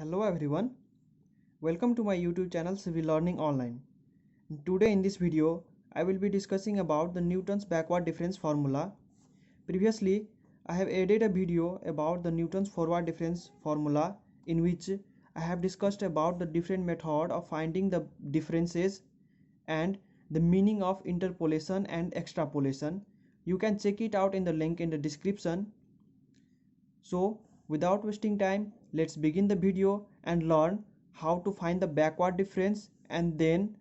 Hello everyone, welcome to my YouTube channel Civil Learning Online. Today in this video, I will be discussing about the Newton's backward difference formula. Previously, I have added a video about the Newton's forward difference formula in which I have discussed about the different method of finding the differences and the meaning of interpolation and extrapolation. You can check it out in the link in the description. So without wasting time, let's begin the video and learn how to find the backward difference and then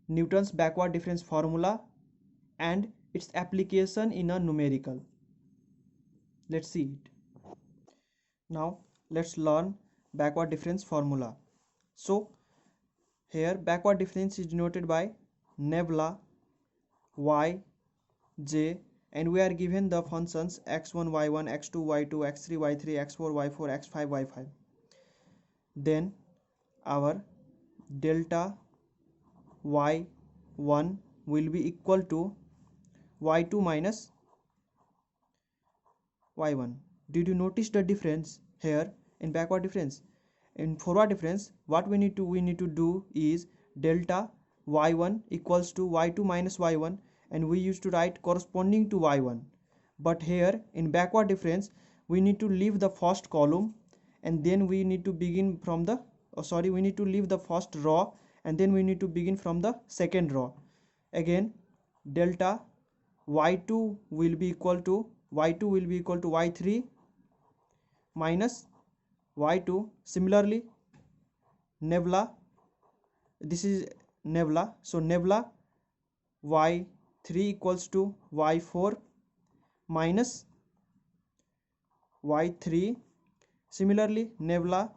Newton's backward difference formula and its application in a numerical. Let's see it. Now let's learn backward difference formula. So here backward difference is denoted by nebula y j, and we are given the functions x1 y1 x2 y2 x3 y3 x4 y4 x5 y5. Then our delta y1 will be equal to y2 minus y1. Did you notice the difference here in backward difference? In forward difference, what we need to do is delta y1 equals to y2 minus y1, and we used to write corresponding to y1. But here in backward difference, we need to leave the first column and then we need to begin from the we need to leave the first row and then we need to begin from the second row. Again, delta y2 will be equal to y3 minus y2. Similarly, nebula, this is nebula, so nebula y3 equals to y4 minus y3. Similarly, nebula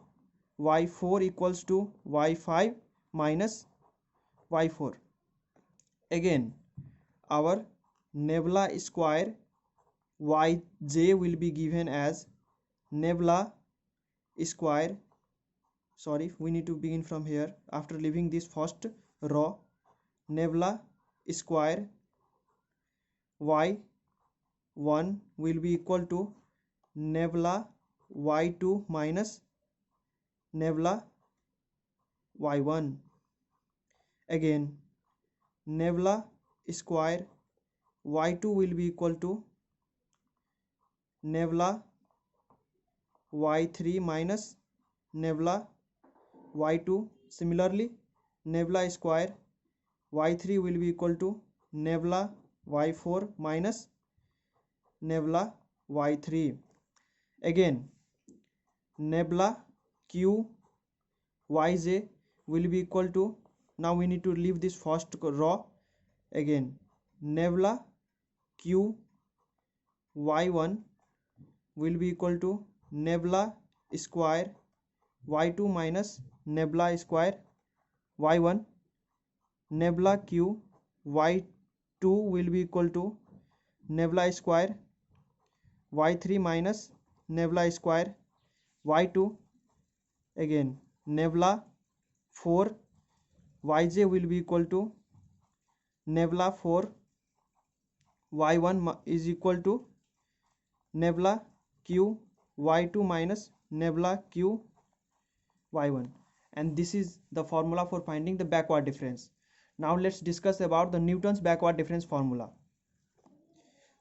y4 equals to y5 minus y4. Again, our nebula square yj will be given as nebula square, we need to begin from here after leaving this first row. Nebula square y1 will be equal to nebula y2 minus nebula y1. Again, nebula square y2 will be equal to nebula y3 minus nebula y2. Similarly, nebula square y3 will be equal to nebula y4 minus nebula y3. Again, nebula q yj will be equal to, now we need to leave this first row. Again, nebula q y1 will be equal to nebula square y2 minus nebula square y1. Nebula q y2 will be equal to nebula square y3 minus nebula square y2. Again, nebula 4 yj will be equal to nebula 4 y1 is equal to nebula q y2 minus nebula q y1. And this is the formula for finding the backward difference. Now let's discuss about the Newton's backward difference formula.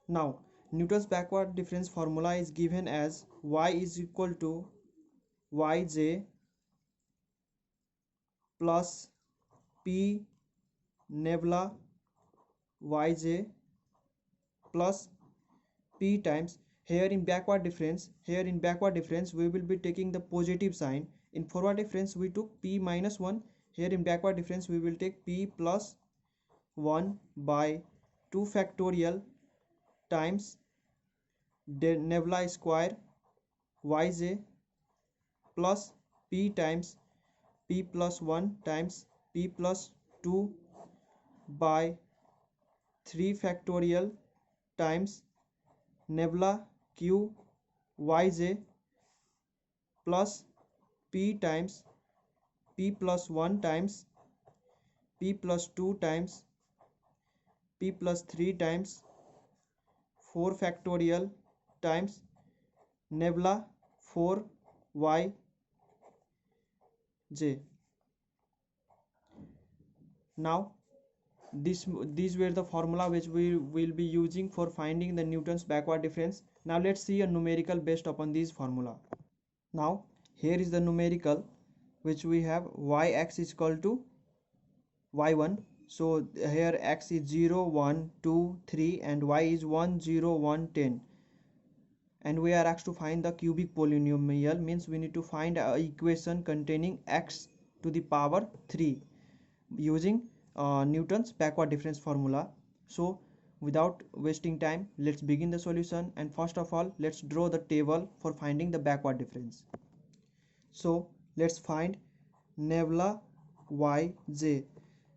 Now Newton's backward difference formula is given as y is equal to yj plus p nebula yj plus p times, here in backward difference we will be taking the positive sign. In forward difference we took p minus 1. Here in backward difference we will take p plus 1 by 2 factorial times nebula square yj plus p times p plus 1 times p plus 2 by 3 factorial times nebula q yj plus p times p plus 1 times p plus 2 times p plus 3 times 4 factorial times nebula 4 y j. Now these were the formula which we will be using for finding the Newton's backward difference. Now let's see a numerical based upon these formula. Now here is the numerical which we have. Yx is equal to y1. So here x is 0, 1, 2, 3 and y is 1, 0, 1, 10. And we are asked to find the cubic polynomial, means we need to find an equation containing x to the power 3 using Newton's backward difference formula. So without wasting time, let's begin the solution. And first of all, let's draw the table for finding the backward difference. So let's find nebula yj,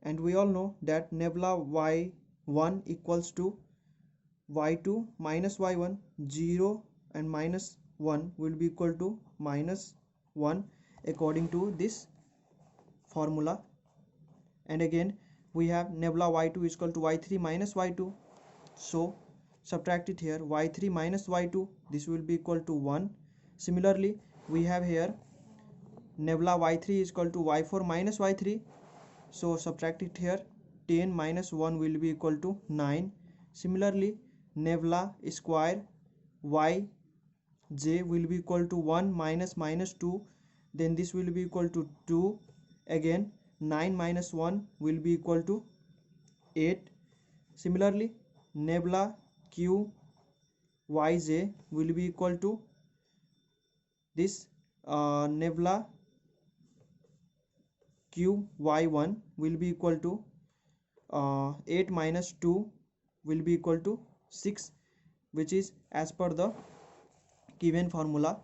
and we all know that nebula y1 equals to y2 minus y1. 0 and minus 1 will be equal to minus 1 according to this formula. And again we have nebula y2 is equal to y3 minus y2. So subtract it here, y3 minus y2, this will be equal to 1. Similarly we have here nebula y3 is equal to y4 minus y3. So subtract it here, 10 minus 1 will be equal to 9. Similarly nebula square yj will be equal to 1 minus minus 2, then this will be equal to 2. Again 9 minus 1 will be equal to 8. Similarly nebula qyj will be equal to this nebula qy1 will be equal to 8 minus 2 will be equal to 6, which is as per the given formula.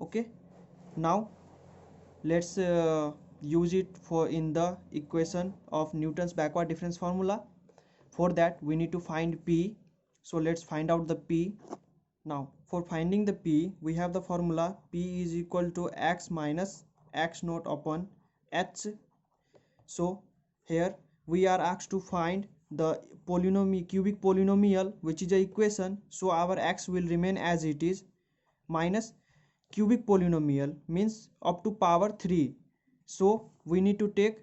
Okay, now let's use it for in the equation of Newton's backward difference formula. For that we need to find p, so let's find out the p. Now for finding the p, we have the formula p is equal to x minus x naught upon h. So here we are asked to find the cubic polynomial, which is a equation, so our x will remain as it is, minus cubic polynomial means up to power 3. So we need to take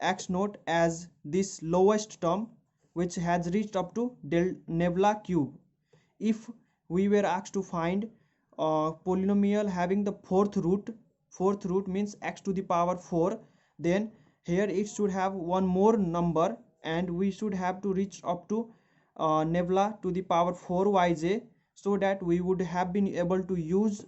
x naught as this lowest term which has reached up to nebula cube. If we were asked to find polynomial having the fourth root means x to the power 4, then here it should have one more number and we should have to reach up to nebula to the power 4 yj, so that we would have been able to use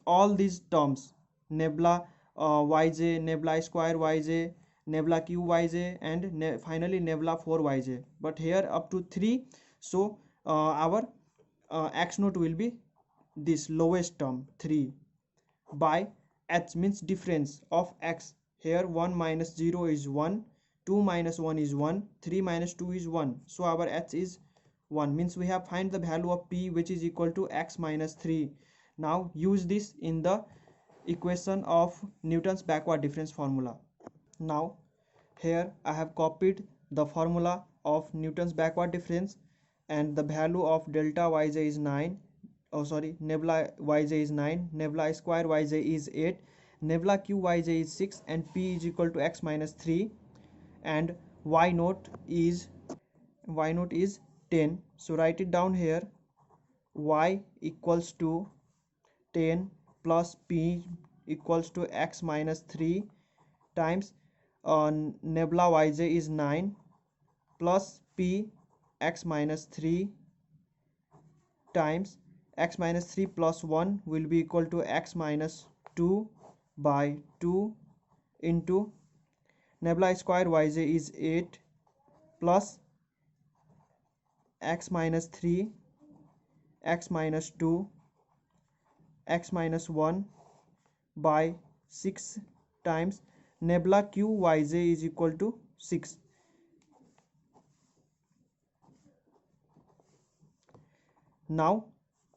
all these terms, nebula yj, nebula square yj, nebula q yj, and finally nebula 4 yj. But here up to 3, so our x naught will be this lowest term 3 by h means difference of x. Here 1 minus 0 is 1, 2 minus 1 is 1, 3 minus 2 is 1, so our h is 1, means we have find the value of p, which is equal to x minus 3. Now use this in the equation of Newton's backward difference formula. Now here I have copied the formula of Newton's backward difference, and the value of delta yj is 9. Nebula yj is 9, nebula square yj is 8, nebula q yj is 6, and p is equal to x minus 3, and y naught is 10. So write it down here, y equals to 10 plus p equals to x minus 3 times nebula yj is 9 plus p x minus 3 times x minus 3 plus 1 will be equal to x minus 2 by 2 into nebula square yj is 8 plus x minus 3, x minus 2, x minus 1 by 6 times nebula q yj is equal to 6. Now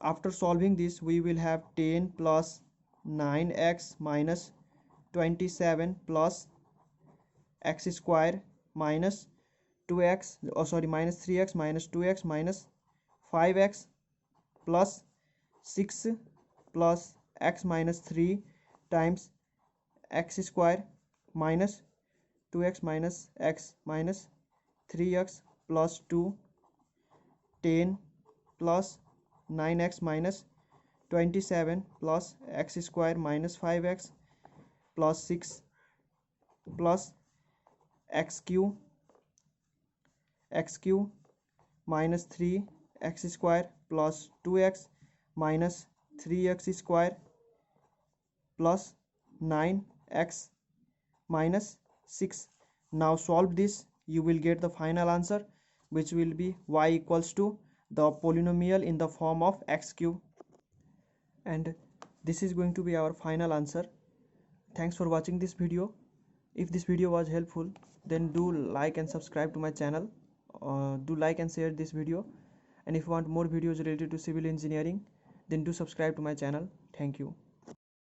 after solving this, we will have 10 plus 9x minus 27 plus x square minus 2x minus 3x minus 2x minus 5x plus 6 plus x minus 3 times x square minus 2x minus x minus 3x plus 2 10 plus 9x minus 27 plus x square minus 5x plus 6 plus x cube minus 3 x square plus 2x minus 3x square plus 9x minus 6. Now solve this. You will get the final answer, which will be y equals to the polynomial in the form of x cube. And this is going to be our final answer. Thanks for watching this video. If this video was helpful, then do like and subscribe to my channel. Do like and share this video. And if you want more videos related to civil engineering, then do subscribe to my channel. Thank you.